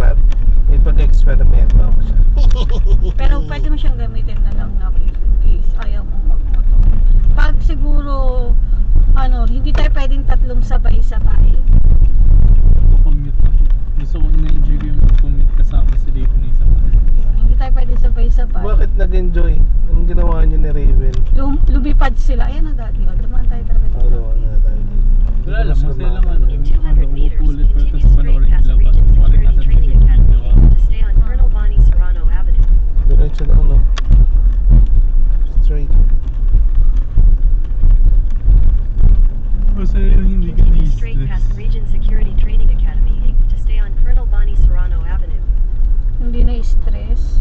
Rat. Ipag-experimento ako siya. Pero pwede mo siyang gamitin na lang na if in case ayaw mong magmotor. Pag siguro, hindi tayo pwedeng tatlong sabay-sabay. Commute ako. Gusto ko na-enjoy ko yung mag-commute kasama si Dave na isang Hindi tayo pwedeng sabay-sabay. Bakit nag-enjoy? Anong ginawa niyo ni Raven? Lumipad sila. Ayan na dati. Dumaan tayo talaga dito. Doon na tayo dito. Wala lang, masaya lang ano. In 200 meters, Ulit ko continue tapos straight panoorin past yung labas. Region Balik Security nasa Training training, Academy diba? to stay on Colonel Bonnie Serrano Avenue. Diretso na Straight. Masaya yung hindi ka Continue straight past Region Security Training Academy to stay on Colonel Bonnie Serrano Avenue. Hindi na stress.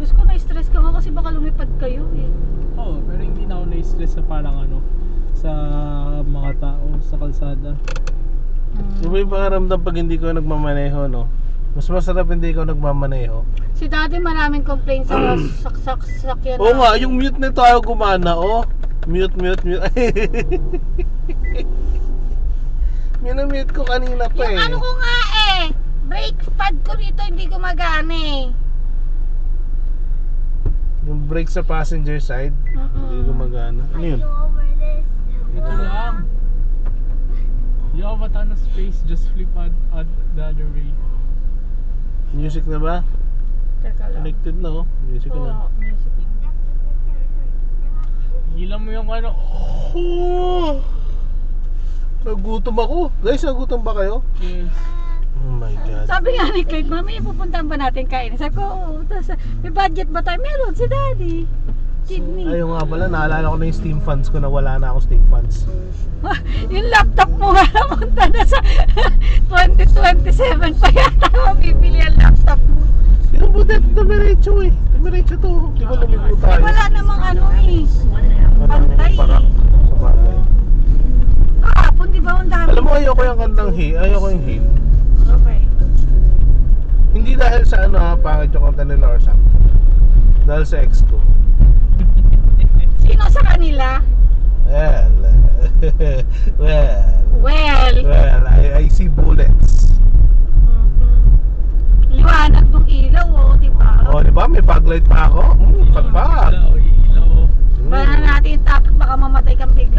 Diyos ko na-stress ka nga kasi baka lumipad kayo eh. Oo, pero hindi na ako na-stress sa parang sa mga tao sa kalsada. Yung may pangaramdam pag hindi ko nagmamaneho, no? Mas masarap hindi ko nagmamaneho. Si daddy maraming complaints sa sakyan. Oo nga, yung mute nito ayaw gumana, oh. Mute. Minamute ko kanina pa eh. Yung ano ko nga eh, brake pad ko rito hindi gumagana eh. Yung brake sa passenger side, hindi gumagana. Ano yun? Ito lang. You have a ton of space, just flip at the other way. Music na ba? Teka lang. Connected na, oh. Music na. Oo, music na. Hilang mo yung Nagutom ako. Guys, nagutom ba kayo? Yes. Oh my God. Sabi nga ni Craig, mami, pupuntahan ba natin kain? Sabi ko, oo. Tapos, may budget ba tayo? Meron si daddy. Kidney. Ayun nga pala, naalala ko na yung Steam funds ko na wala na ako Steam funds. Yung laptop mo nga namunta na sa 2027 pa yata mabibili ang laptop mo. Yung butet, dumiretso eh. Dumiretso to. Di ba lumigo tayo? Wala namang eh. 1.5 Pantay Para eh. sa bagay. Kahapon di ba ang dami? Alam mo, ayoko yung kantang Hail. Ayoko yung Hail. Okay. Hindi dahil sa pangit yung kanta nila or something. Dahil sa ex ko. Sino sa kanila? Well, I see bullets. Liwanag ng ilaw di ba? Oh, di ba? May backlight pa ako. Pagpag. Ilaw. Bala natin yung topic, baka mamatay kang bigla.